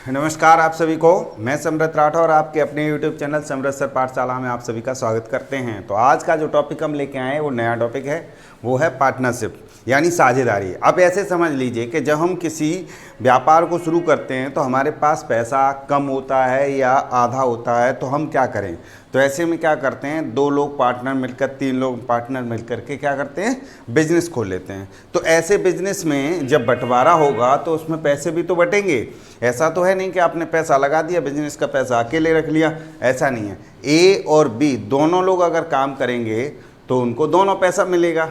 नमस्कार आप सभी को। मैं समृत राठौर और आपके अपने YouTube चैनल समृत सर पाठशाला में आप सभी का स्वागत करते हैं। तो आज का जो टॉपिक हम लेके आए हैं वो नया टॉपिक है, वो है पार्टनरशिप यानी साझेदारी। अब ऐसे समझ लीजिए कि जब हम किसी व्यापार को शुरू करते हैं तो हमारे पास पैसा कम होता है या आधा होता है, तो हम क्या करें। तो ऐसे में क्या करते हैं, दो लोग पार्टनर मिलकर, तीन लोग पार्टनर मिलकर के क्या करते हैं, बिजनेस खोल लेते हैं। तो ऐसे बिजनेस में जब बंटवारा होगा तो उसमें पैसे भी तो बटेंगे। ऐसा तो है नहीं कि आपने पैसा लगा दिया, बिजनेस का पैसा अकेले रख लिया, ऐसा नहीं है। ए और बी दोनों लोग अगर काम करेंगे तो उनको दोनों पैसा मिलेगा।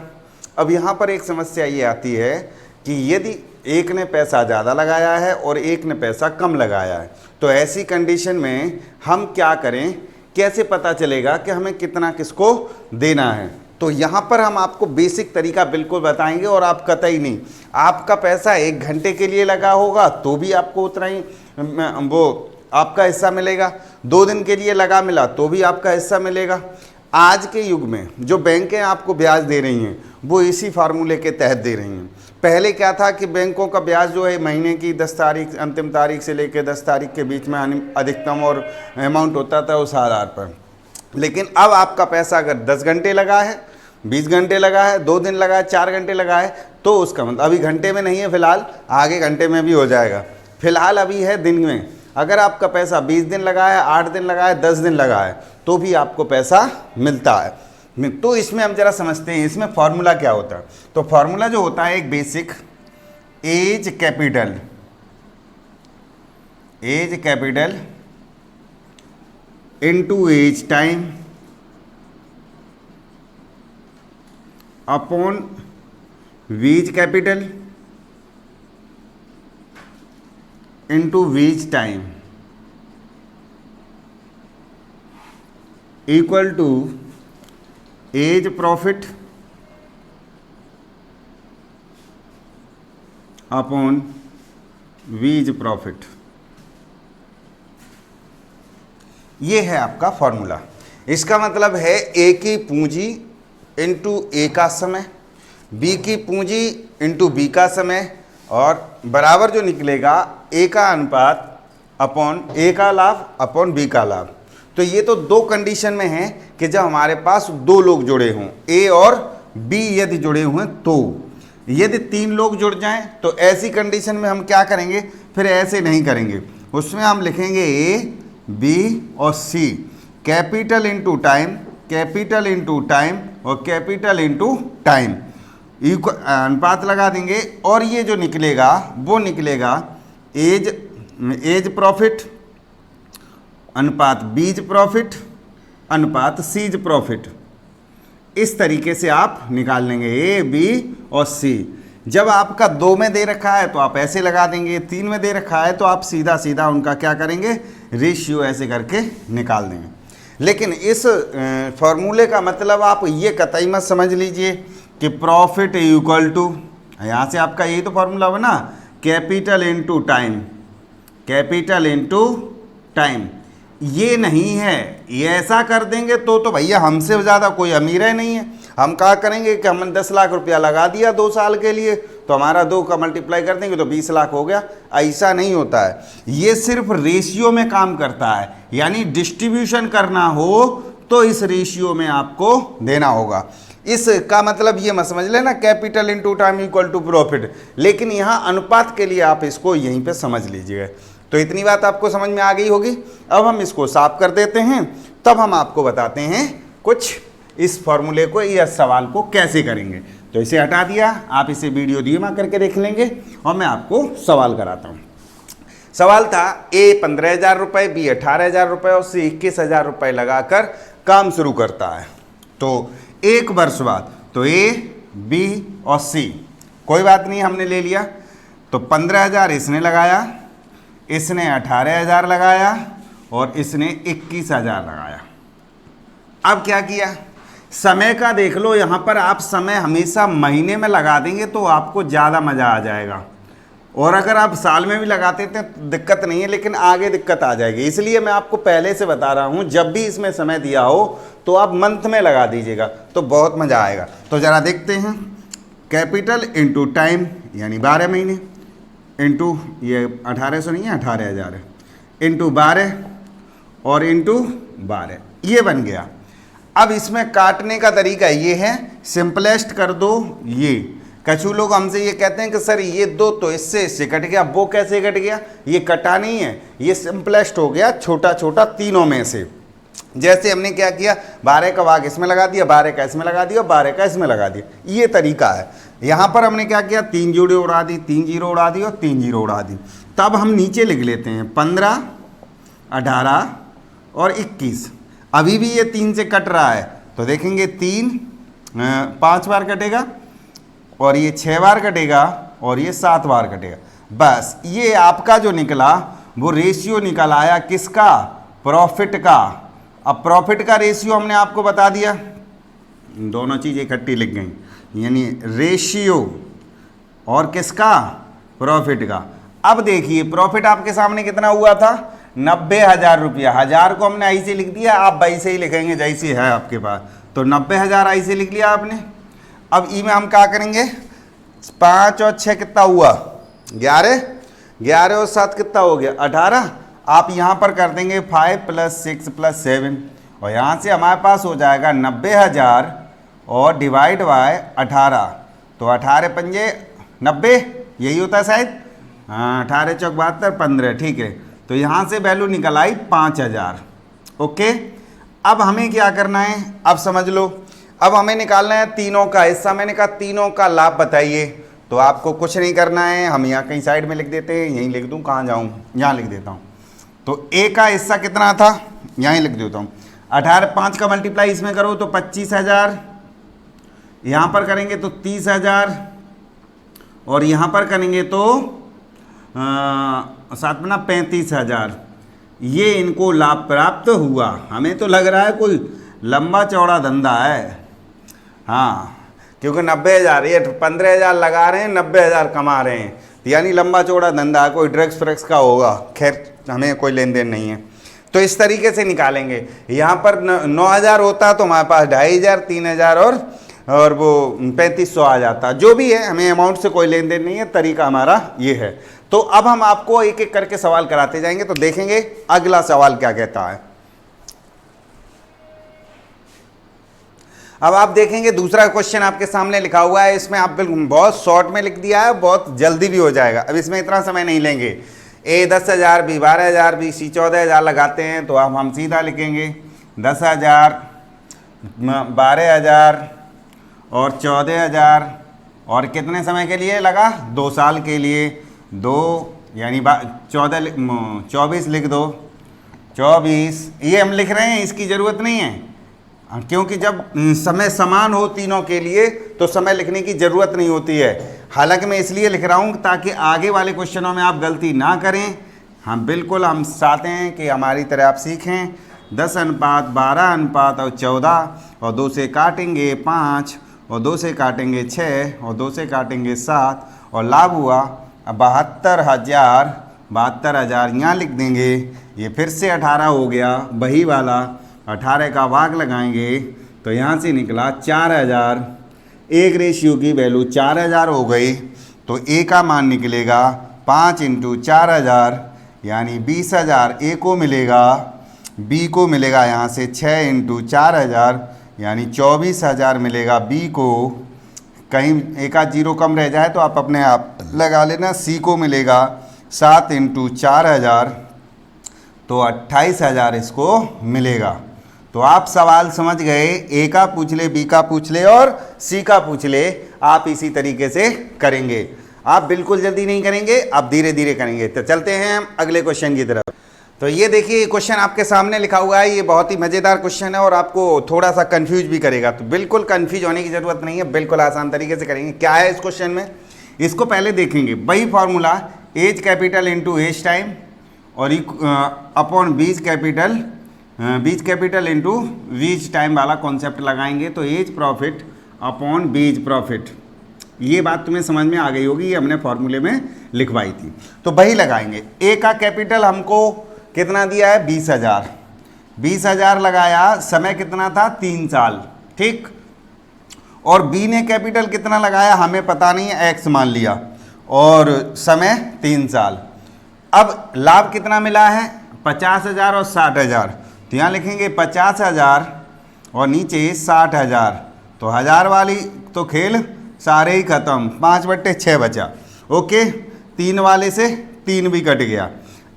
अब यहाँ पर एक समस्या ये आती है कि यदि एक ने पैसा ज़्यादा लगाया है और एक ने पैसा कम लगाया है, तो ऐसी कंडीशन में हम क्या करें, कैसे पता चलेगा कि हमें कितना किसको देना है। तो यहाँ पर हम आपको बेसिक तरीका बिल्कुल बताएंगे और आप कतई नहीं, आपका पैसा 1 घंटे के लिए लगा होगा तो भी आपको उतना ही वो आपका हिस्सा मिलेगा, 2 दिन के लिए लगा मिला तो भी आपका हिस्सा मिलेगा। आज के युग में जो बैंकें आपको ब्याज दे रही हैं वो इसी फार्मूले के तहत दे रही हैं। पहले क्या था कि बैंकों का ब्याज जो है महीने की 10 तारीख, अंतिम तारीख से लेकर 10 तारीख के बीच में अधिकतम और अमाउंट होता था उस आधार पर। लेकिन अब आपका पैसा अगर 10 घंटे लगा है, 20 घंटे लगा है, 2 दिन लगा है, 4 घंटे लगा है, तो उसका मतलब अभी घंटे में नहीं है फिलहाल, आगे घंटे में भी हो जाएगा। फिलहाल अभी है दिन में। अगर आपका पैसा 20 दिन लगा है, 8 दिन लगा है, 10 दिन लगा है, तो भी आपको पैसा मिलता है। तो इसमें हम जरा समझते हैं इसमें फॉर्मूला क्या होता है। तो फॉर्मूला जो होता है एक basic, A's capital into A's time upon B's capital into B's time equal to A's profit upon B's profit. ये है आपका फॉर्मूला। इसका मतलब है ए की पूंजी इंटू ए का समय, बी की पूंजी इंटू बी का समय, और बराबर जो निकलेगा ए का अनुपात अपॉन ए का लाभ अपॉन बी का लाभ। तो ये तो 2 कंडीशन में है कि जब हमारे पास 2 लोग जुड़े हों, ए और बी यदि जुड़े हुए, तो यदि 3 लोग जुड़ जाएं तो ऐसी कंडीशन में हम क्या करेंगे, फिर ऐसे नहीं करेंगे। उसमें हम लिखेंगे ए, बी और C, capital into time, capital into time और कैपिटल इंटू टाइम, अनुपात लगा देंगे। और ये जो निकलेगा वो निकलेगा एज प्रॉफिट अनुपात बीज प्रॉफिट अनुपात सीज प्रॉफिट। इस तरीके से आप निकाल लेंगे ए, बी और सी। जब आपका 2 में दे रखा है तो आप ऐसे लगा देंगे, 3 में दे रखा है तो आप सीधा सीधा उनका क्या करेंगे, रेशियो ऐसे करके निकाल देंगे। लेकिन इस फॉर्मूले का मतलब आप ये कतई मत समझ लीजिए कि प्रॉफिट इक्वल टू, यहाँ से आपका यही तो फॉर्मूला बना, capital into time, capital into time. ये नहीं है। ये ऐसा कर देंगे तो भैया हमसे ज़्यादा कोई अमीर है नहीं है। हम क्या करेंगे कि हमने 10 लाख रुपया लगा दिया 2 साल के लिए, तो हमारा 2 का मल्टीप्लाई कर देंगे तो 20 लाख हो गया। ऐसा नहीं होता है। ये सिर्फ रेशियो में काम करता है, यानी डिस्ट्रीब्यूशन करना हो तो इस रेशियो में आपको देना होगा। इसका मतलब ये मत समझ लेना capital into time equal to profit, लेकिन यहाँ अनुपात के लिए आप इसको यहीं पे समझ लीजिएगा। तो इतनी बात आपको समझ में आ गई होगी। अब हम इसको साफ कर देते हैं, तब हम आपको बताते हैं कुछ इस फॉर्मूले को या सवाल को कैसे करेंगे। तो इसे हटा दिया, आप इसे वीडियो धीमा करके देख लेंगे और मैं आपको सवाल कराता हूँ। सवाल था ए 15,000 रुपये, बी 18,000 रुपये और सी 21,000 रुपये लगाकर काम शुरू करता है। तो 1 वर्ष बाद, तो ए, बी और सी, कोई बात नहीं, हमने ले लिया। तो 15,000 इसने लगाया, इसने 18,000 लगाया और इसने 21,000 लगाया। अब क्या किया, समय का देख लो। यहाँ पर आप समय हमेशा महीने में लगा देंगे तो आपको ज़्यादा मज़ा आ जाएगा, और अगर आप साल में भी लगाते थे तो दिक्कत नहीं है, लेकिन आगे दिक्कत आ जाएगी। इसलिए मैं आपको पहले से बता रहा हूँ, जब भी इसमें समय दिया हो तो आप मंथ में लगा दीजिएगा तो बहुत मज़ा आएगा। तो ज़रा देखते हैं, कैपिटल इंटू टाइम यानी 12 महीने, इंटू ये 1800 नहीं है, 18,000 है, इंटू 12 और इंटू 12, ये बन गया। अब इसमें काटने का तरीका ये है, सिंपलेस्ट कर दो ये। कछु लोग हमसे ये कहते हैं कि सर ये दो तो इससे कट गया, वो कैसे कट गया? ये कटा नहीं है, ये सिंपलेस्ट हो गया छोटा छोटा तीनों में से। जैसे हमने क्या किया, 12 का भाग इसमें लगा दिया, 12 का इसमें लगा दिया, 12 का इसमें लगा दिया, ये तरीका है। यहाँ पर हमने क्या किया, 3 जोड़े उड़ा दी, 3 जीरो उड़ा दी और 3 जीरो उड़ा दी। तब हम नीचे लिख लेते हैं 15, 18 और 21। अभी भी ये 3 से कट रहा है तो देखेंगे 3 5 बार कटेगा और ये 6 बार कटेगा और ये 7 बार कटेगा। बस ये आपका जो निकला वो रेशियो निकल आया किसका? प्रॉफिट का। अब प्रॉफिट का रेशियो हमने आपको बता दिया, दोनों चीज़ इकट्ठी लिख गई, यानी रेशियो और किसका? प्रॉफिट का। अब देखिए प्रॉफिट आपके सामने कितना हुआ था? 90,000 रुपया। 1000 को हमने ऐसे लिख दिया, आप वैसे ही लिखेंगे जैसे है आपके पास, तो 90,000 ऐसे लिख लिया आपने। अब ई में हम क्या करेंगे, 5 और 6 कितना हुआ? 11, 11 और 7 कितना हो गया? 18। आप यहाँ पर कर देंगे 5 + 6 + 7 और यहाँ से हमारे पास हो जाएगा 90,000 और डिवाइड बाय 18, तो 18 पंजे 90, यही होता है शायद। हाँ, 18 चौक 72, 15, ठीक है। तो यहाँ से वैल्यू निकल आई 5,000। ओके, अब हमें क्या करना है, अब समझ लो। अब हमें निकालना है तीनों का हिस्सा। मैंने कहा तीनों का लाभ बताइए, तो आपको कुछ नहीं करना है, हम यहाँ कहीं साइड में लिख देते हैं, यहीं लिख दूँ, कहाँ जाऊँ, यहाँ लिख देता हूँ। तो ए का हिस्सा कितना था, यहीं लिख देता हूँ। 18 5 का मल्टीप्लाई इसमें करो तो 25,000, यहाँ पर करेंगे तो 30,000 और यहाँ पर करेंगे तो 7 × 35,000। ये इनको लाभ प्राप्त हुआ। हमें तो लग रहा है कोई लंबा चौड़ा धंधा है, हाँ, क्योंकि 90,000, ये 15,000 लगा रहे हैं, 90,000 कमा रहे हैं, यानी लंबा चौड़ा धंधा, कोई ड्रग्स फ्रग्स का होगा। खैर हमें कोई लेन देन नहीं है। तो इस तरीके से निकालेंगे। यहाँ पर 9,000 होता तो हमारे पास 2,500, 3,000 और वो 3,500 आ जाता। जो भी है, हमें अमाउंट से कोई लेन देन नहीं है, तरीका हमारा ये है। तो अब हम आपको एक एक करके सवाल कराते जाएंगे, तो देखेंगे अगला सवाल क्या कहता है। अब आप देखेंगे दूसरा क्वेश्चन आपके सामने लिखा हुआ है, इसमें आप बिल्कुल बहुत शॉर्ट में लिख दिया है, बहुत जल्दी भी हो जाएगा। अब इसमें इतना समय नहीं लेंगे। ए 10,000, बी 12,000, बी सी 14,000 लगाते हैं तो अब हम सीधा लिखेंगे 10,000, 12,000 और 14,000 और कितने समय के लिए लगा? 2 साल के लिए। 2 यानी 24 लिख दो, 24। ये हम लिख रहे हैं, इसकी ज़रूरत नहीं है, क्योंकि जब समय समान हो तीनों के लिए तो समय लिखने की ज़रूरत नहीं होती है। हालांकि मैं इसलिए लिख रहा हूँ ताकि आगे वाले क्वेश्चनों में आप गलती ना करें। हम बिल्कुल हम चाहते हैं कि हमारी तरह आप सीखें। 10:12 और 14 और 2 से काटेंगे 5 और 2 से काटेंगे 6 और 2 से काटेंगे 7 और लाभ हुआ 72,000। 72,000 यहाँ लिख देंगे। ये फिर से 18 हो गया, वही वाला 18 का भाग लगाएंगे तो यहाँ से निकला 4,000। एक रेशियो की वैल्यू 4,000 हो गई, तो ए का मान निकलेगा 5 × 4,000 यानी 20,000 ए को मिलेगा। बी को मिलेगा यहाँ से 6 × 4,000 यानी 24,000 मिलेगा बी को। कहीं एक आध जीरो कम रह जाए तो आप अपने आप लगा लेना। सी को मिलेगा 7 × 4,000 तो 28,000 इसको मिलेगा। तो आप सवाल समझ गए, ए का पूछ ले, बी का पूछ ले और सी का पूछ ले। आप इसी तरीके से करेंगे, आप बिल्कुल जल्दी नहीं करेंगे, आप धीरे धीरे करेंगे। तो चलते हैं हम अगले क्वेश्चन की तरफ। तो ये देखिए क्वेश्चन आपके सामने लिखा हुआ है, ये बहुत ही मज़ेदार क्वेश्चन है और आपको थोड़ा सा कंफ्यूज भी करेगा। तो बिल्कुल कंफ्यूज होने की ज़रूरत नहीं है, बिल्कुल आसान तरीके से करेंगे। क्या है इस क्वेश्चन में, इसको पहले देखेंगे। वही formula A's capital into A's time और upon B's capital into B's time वाला कॉन्सेप्ट लगाएंगे। तो A's profit upon B's profit, ये बात तुम्हें समझ में आ गई होगी, ये हमने फॉर्मूले में लिखवाई थी। तो वही लगाएंगे। ए का कैपिटल हमको कितना दिया है 20,000। 20,000 लगाया, समय कितना था 3 साल, ठीक। और बी ने कैपिटल कितना लगाया हमें पता नहीं है, एक्स मान लिया। और समय 3 साल। अब लाभ कितना मिला है? 50,000 और 60,000। तो यहाँ लिखेंगे 50,000 और नीचे 60,000। तो 1000 वाली तो खेल सारे ही खत्म, 5/6 बचा। ओके, 3 वाले से 3 भी कट गया।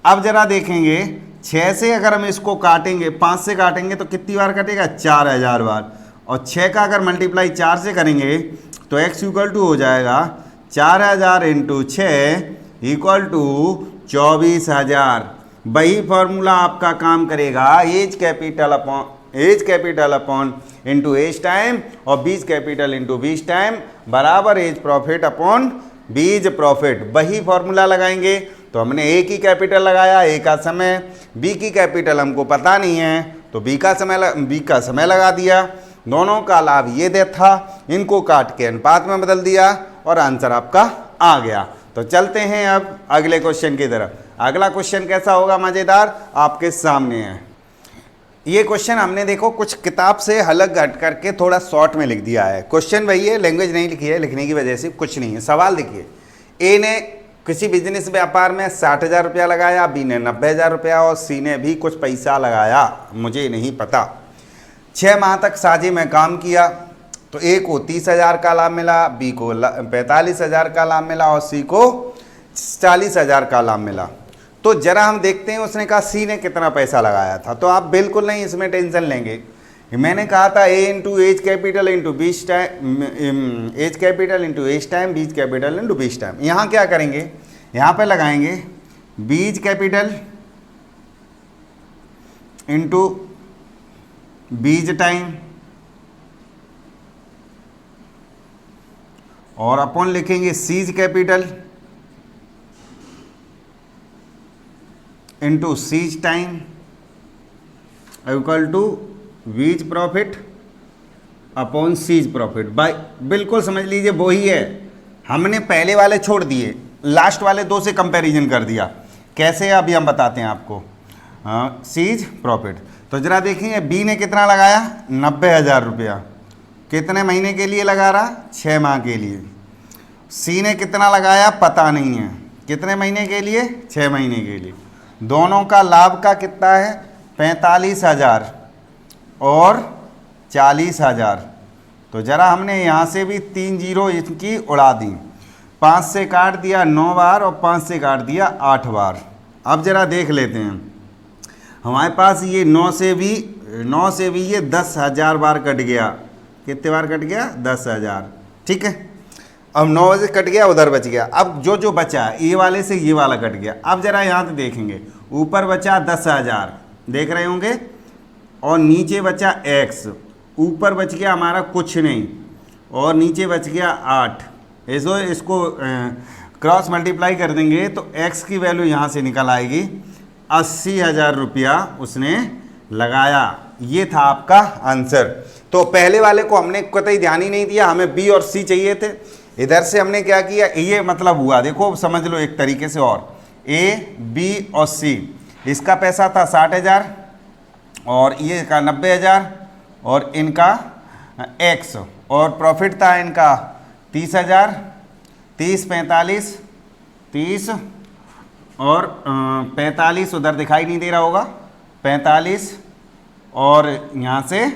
अब जरा देखेंगे 6 से अगर हम इसको काटेंगे, 5 से काटेंगे तो कितनी बार कटेगा? 4000 बार। और 6 का अगर मल्टीप्लाई 4 से करेंगे तो x इक्वल टू हो जाएगा 4000 इंटू 6 इक्वल टू 24,000। वही फॉर्मूला आपका काम करेगा, A's capital upon into A's time और B's capital into B's time बराबर A's profit upon B's profit. वही फॉर्मूला लगाएंगे। तो हमने ए की कैपिटल लगाया, ए का समय, बी की कैपिटल हमको पता नहीं है तो बी का समय लगा दिया। दोनों का लाभ ये दे था, इनको काट के अनुपात में बदल दिया और आंसर आपका आ गया। तो चलते हैं अब अगले क्वेश्चन की तरफ। अगला क्वेश्चन कैसा होगा? मज़ेदार, आपके सामने है। ये क्वेश्चन हमने देखो कुछ किताब से अलग हट करके थोड़ा शॉर्ट में लिख दिया है। क्वेश्चन वही है, लैंग्वेज नहीं लिखी है, लिखने की वजह से कुछ नहीं है। सवाल देखिए, ए ने किसी बिजनेस व्यापार में 60,000 रुपया लगाया, बी ने 90,000 रुपया और सी ने भी कुछ पैसा लगाया, मुझे नहीं पता। 6 माह तक साझे में काम किया तो ए को 30,000 का लाभ मिला, बी को 45,000 का लाभ मिला और सी को 40,000 का लाभ मिला। तो जरा हम देखते हैं उसने कहा सी ने कितना पैसा लगाया था। तो आप बिल्कुल नहीं इसमें टेंशन लेंगे। मैंने कहा था A into A's capital into B's time, A's capital into A's time, B's capital into B's time. यहाँ क्या करेंगे? यहाँ पे लगाएंगे बीज कैपिटल इंटू बीज टाइम और अपन लिखेंगे C's capital into C's time equal to B's profit upon C's profit. बाय बिल्कुल समझ लीजिए वही है। हमने पहले वाले छोड़ दिए, लास्ट वाले 2 से कंपैरिजन कर दिया। कैसे? अभी हम बताते हैं आपको। C's profit. तो जरा देखेंगे बी ने कितना लगाया? 90,000 रुपया। कितने महीने के लिए लगा रहा? 6 माह के लिए। सी ने कितना लगाया? पता नहीं है। कितने महीने के लिए? 6 महीने के लिए। दोनों का लाभ का कितना है? 45,000 और 40,000। तो जरा हमने यहाँ से भी 3 जीरो इसकी उड़ा दी। 5 से काट दिया 9 बार और 5 से काट दिया 8 बार। अब जरा देख लेते हैं, हमारे पास ये 9 से भी ये 10,000 बार कट गया। कितने बार कट गया? 10,000। ठीक है, अब 9 से कट गया, उधर बच गया। अब जो बचा ये वाले से ये वाला कट गया। अब जरा यहाँ से देखेंगे, ऊपर बचा 10,000 देख रहे होंगे और नीचे बचा x। ऊपर बच गया हमारा कुछ नहीं और नीचे बच गया 8। इसको क्रॉस मल्टीप्लाई कर देंगे तो x की वैल्यू यहाँ से निकल आएगी। 80,000 रुपया उसने लगाया। ये था आपका आंसर। तो पहले वाले को हमने कतई ध्यान ही नहीं दिया, हमें बी और सी चाहिए थे। इधर से हमने क्या किया, ये मतलब हुआ, देखो समझ लो एक तरीके से, और ए बी और सी, इसका पैसा था 60,000 और ये का 90,000 और इनका x, और प्रॉफिट था इनका 30,000, 30, 45, 30 और 45 उधर दिखाई नहीं दे रहा होगा, 45 और यहाँ से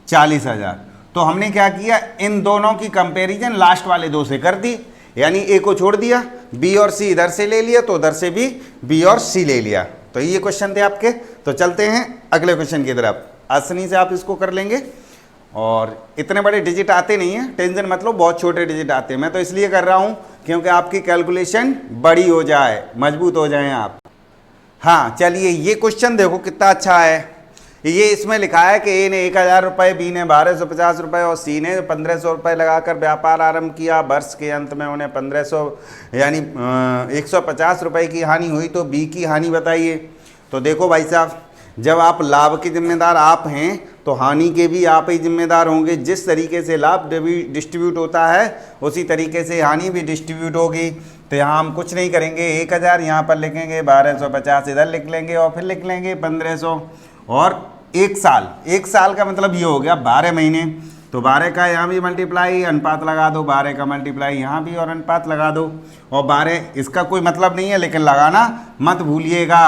40,000। तो हमने क्या किया, इन दोनों की कंपैरिजन लास्ट वाले 2 से कर दी, यानी ए को छोड़ दिया, बी और सी इधर से ले लिया तो उधर से भी बी और सी ले लिया। तो ये क्वेश्चन थे आपके। तो चलते हैं अगले क्वेश्चन की तरफ। आसानी से आप इसको कर लेंगे और इतने बड़े डिजिट आते नहीं हैं, टेंशन मतलब बहुत छोटे डिजिट आते हैं। मैं तो इसलिए कर रहा हूँ क्योंकि आपकी कैलकुलेशन बड़ी हो जाए, मजबूत हो जाएं आप। हाँ चलिए, ये क्वेश्चन देखो कितना अच्छा है। ये इसमें लिखा है कि ए ने 1,000 रुपये, बी ने 1,250 रुपये और सी ने 1,500 रुपये लगाकर व्यापार आरंभ किया। वर्ष के अंत में उन्हें 1,500 यानी 150 रुपये की हानि हुई। तो बी की हानि बताइए। तो देखो भाई साहब, जब आप लाभ के जिम्मेदार आप हैं तो हानि के भी आप ही जिम्मेदार होंगे। जिस तरीके से लाभ डिस्ट्रीब्यूट होता है उसी तरीके से हानि भी डिस्ट्रीब्यूट होगी। तो यहाँ हम कुछ नहीं करेंगे, 1,000 यहाँ पर लिखेंगे, 1,250 इधर लिख लेंगे और फिर लिख लेंगे 1,500 और 1 साल। 1 साल का मतलब ये हो गया 12 महीने। तो 12 का यहाँ भी मल्टीप्लाई, अनुपात लगा दो, 12 का मल्टीप्लाई यहाँ भी और अनुपात लगा दो। और 12 इसका कोई मतलब नहीं है, लेकिन लगाना मत भूलिएगा।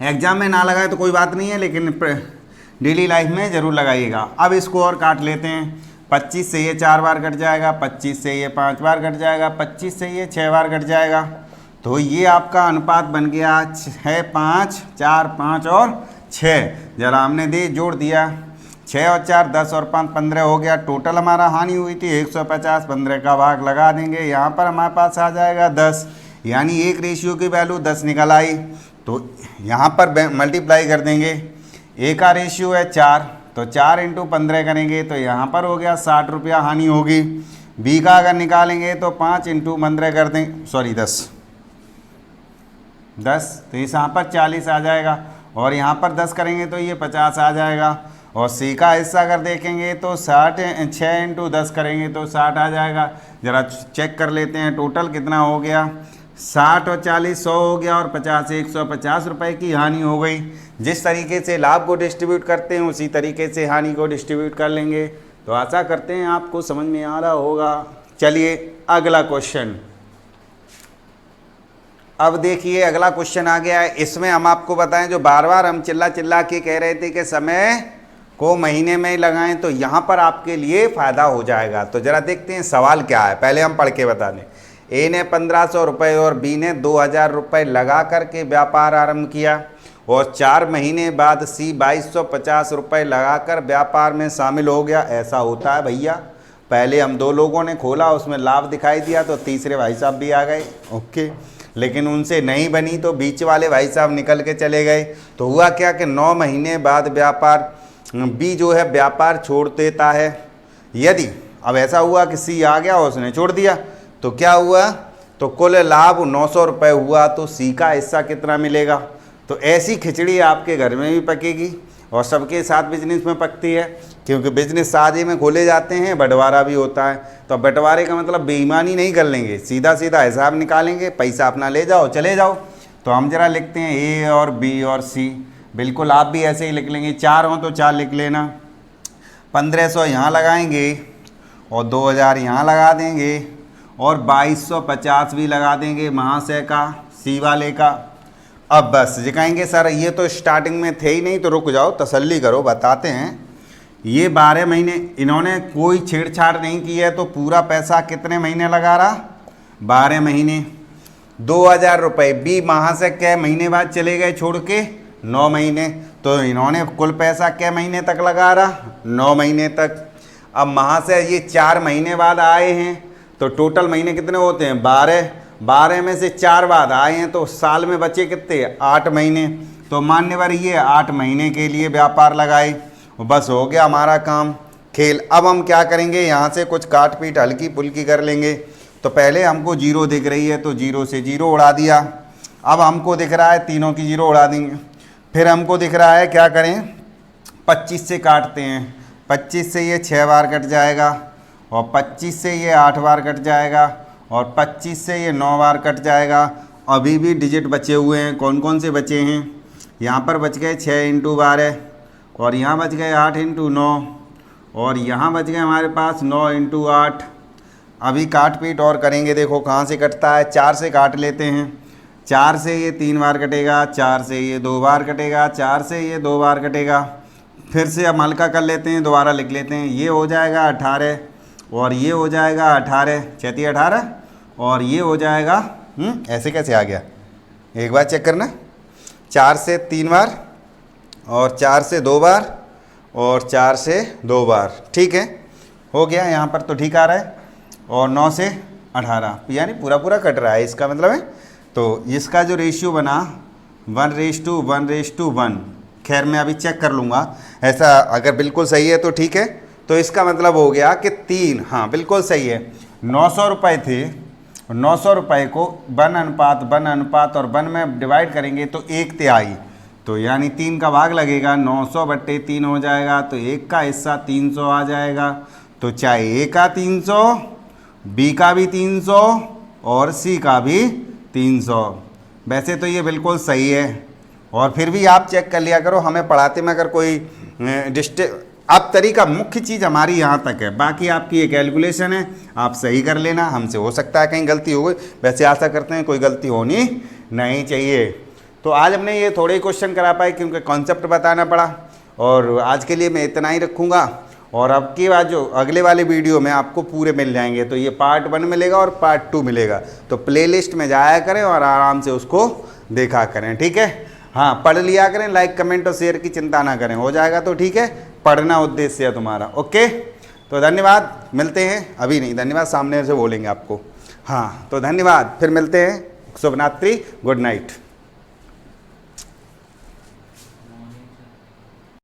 एग्जाम में ना लगाए तो कोई बात नहीं है, लेकिन डेली लाइफ में ज़रूर लगाइएगा। अब इसको और काट लेते हैं। 25 से ये 4 बार कट जाएगा, 25 से ये 5 बार कट जाएगा, 25 से ये 6 बार कट जाएगा। तो ये आपका अनुपात बन गया 6, 5, 4, 5 और 6। जरा हमने जोड़ दिया, 6 और 4 10 और 5 15 हो गया। टोटल हमारा हानि हुई थी 150, 15 का भाग लगा देंगे, यहाँ पर हमारे पास आ जाएगा 10, यानी एक रेशियो की वैल्यू 10 निकल आई। तो यहाँ पर मल्टीप्लाई कर देंगे, ए का रेशियो है 4, तो 4 × 15 करेंगे तो यहाँ पर हो गया 60 रुपया हानि होगी। बी का अगर निकालेंगे तो 5 × 15 कर दें, सॉरी 10, तो इस यहाँ पर 40 आ जाएगा, और यहाँ पर 10 करेंगे तो ये 50 आ जाएगा। और सी का हिस्सा अगर देखेंगे तो 60, 6 × 10 करेंगे तो 60 आ जाएगा। ज़रा चेक कर लेते हैं टोटल कितना हो गया। 60 और 40 100 हो गया, और 50 150 रुपये की हानि हो गई। जिस तरीके से लाभ को डिस्ट्रीब्यूट करते हैं उसी तरीके से हानि को डिस्ट्रीब्यूट कर लेंगे। तो आशा करते हैं आपको समझ में आ रहा होगा। चलिए अगला क्वेश्चन। अब देखिए अगला क्वेश्चन आ गया है। इसमें हम आपको बताएं, जो बार बार हम चिल्ला चिल्ला के कह रहे थे कि समय को महीने में ही लगाएं, तो यहाँ पर आपके लिए फ़ायदा हो जाएगा। तो ज़रा देखते हैं सवाल क्या है, पहले हम पढ़ के बता दें। ए ने 1500 रुपये और बी ने 2000 रुपये लगा करके व्यापार आरंभ किया, और 4 महीने बाद सी 2250 रुपये लगाकर व्यापार में शामिल हो गया। ऐसा होता है भैया, पहले हम 2 लोगों ने खोला, उसमें लाभ दिखाई दिया तो तीसरे भाई साहब भी आ गए, ओके, लेकिन उनसे नहीं बनी तो बीच वाले भाई साहब निकल के चले गए। तो हुआ क्या कि 9 महीने बाद व्यापार बी जो है व्यापार छोड़ देता है। यदि अब ऐसा हुआ कि सी आ गया और उसने छोड़ दिया, तो क्या हुआ, तो कुल लाभ 900 रुपये हुआ, तो सी का हिस्सा कितना मिलेगा। तो ऐसी खिचड़ी आपके घर में भी पकेगी और सबके साथ बिजनेस में पकती है, क्योंकि बिजनेस साझे में खोले जाते हैं, बंटवारा भी होता है। तो बंटवारे का मतलब बेईमानी नहीं कर लेंगे, सीधा सीधा हिसाब निकालेंगे, पैसा अपना ले जाओ चले जाओ। तो हम जरा लिखते हैं ए और बी और सी, बिल्कुल आप भी ऐसे ही लिख लेंगे। 4 हो तो 4 लिख लेना, 1500 यहाँ लगाएंगे और 2000 यहाँ लगा देंगे, और 2250 भी लगा देंगे महाशय का, सी वाले का। अब बस जी कहेंगे सर ये तो स्टार्टिंग में थे ही नहीं, तो रुक जाओ तसल्ली करो, बताते हैं। ये 12 महीने इन्होंने कोई छेड़छाड़ नहीं की है, तो पूरा पैसा कितने महीने लगा रहा, 12 महीने। 2000 रुपये बी महाशय कै महीने बाद चले गए छोड़ के, 9 महीने, तो इन्होंने कुल पैसा कै महीने तक लगा रहा, 9 महीने तक। अब महाशय ये 4 महीने बाद आए हैं, तो टोटल महीने कितने होते हैं, 12 में से 4 बाद आए हैं, तो साल में बचे कितने, 8 महीने। तो मान्यवर ये 8 महीने के लिए व्यापार लगाए, बस हो गया हमारा काम खेल। अब हम क्या करेंगे, यहाँ से कुछ काट पीट हल्की फुल्की कर लेंगे। तो पहले हमको 0 दिख रही है, तो 0 से 0 उड़ा दिया। अब हमको दिख रहा है तीनों की 0 उड़ा देंगे। फिर हमको दिख रहा है क्या करें, 25 से काटते हैं, 25 से ये 6 बार कट जाएगा, और 25 से ये 8 बार कट जाएगा, और 25 से ये 9 बार कट जाएगा। अभी भी डिजिट बचे हुए हैं, कौन कौन से बचे हैं, यहाँ पर बच गए 6 × 12, और यहाँ बच गए 8 × 9, और यहाँ बच गए हमारे पास 9 × 8। अभी काट पीट और करेंगे, देखो कहाँ से कटता है, 4 से काट लेते हैं। 4 से ये 3 बार कटेगा, 4 से ये 2 बार कटेगा, 4 से ये 2 बार कटेगा। फिर से अब हल्का कर लेते हैं, दोबारा लिख लेते हैं। ये हो जाएगा 18, और ये हो जाएगा 18, 6 18, और ये हो जाएगा ऐसे कैसे आ गया, एक बार चेक करना। 4 से 3 बार, और 4 से 2 बार, और 4 से 2 बार, ठीक है, हो गया। यहाँ पर तो ठीक आ रहा है। और 9 से 18, यानी पूरा पूरा कट रहा है, इसका मतलब है। तो इसका जो रेशियो बना 1:1:1, खैर मैं अभी चेक कर लूँगा, ऐसा अगर बिल्कुल सही है तो ठीक है। तो इसका मतलब हो गया कि 3, हाँ बिल्कुल सही है। 900 रुपये थे, 900 रुपये को 1:1 और 1 में डिवाइड करेंगे तो 1/3, तो यानी 3 का भाग लगेगा, 900/3 हो जाएगा। तो 1 का हिस्सा 300 आ जाएगा। तो चाहे ए का 300, बी का भी 300 और सी का भी 300। वैसे तो ये बिल्कुल सही है, और फिर भी आप चेक कर लिया करो, हमें पढ़ाते में अगर कोई अब तरीका मुख्य चीज़ हमारी यहाँ तक है, बाकी आपकी ये कैलकुलेशन है, आप सही कर लेना। हमसे हो सकता है कहीं गलती हो गई, वैसे आशा करते हैं कोई गलती होनी नहीं चाहिए। तो आज हमने ये थोड़े ही क्वेश्चन करा पाए क्योंकि कॉन्सेप्ट बताना पड़ा, और आज के लिए मैं इतना ही रखूँगा। और अब की बात जो अगले वाले वीडियो में आपको पूरे मिल जाएंगे, तो ये पार्ट 1 मिलेगा और पार्ट 2 मिलेगा, तो प्लेलिस्ट में जाया करें और आराम से उसको देखा करें, ठीक है। हाँ, पढ़ लिया करें, लाइक कमेंट और शेयर की चिंता ना करें, हो जाएगा तो ठीक है, पढ़ना उद्देश्य है तुम्हारा। ओके, तो धन्यवाद, मिलते हैं। अभी नहीं, धन्यवाद सामने से बोलेंगे आपको। हाँ, तो धन्यवाद, फिर मिलते हैं। शुभ रात्रि, गुड नाइट।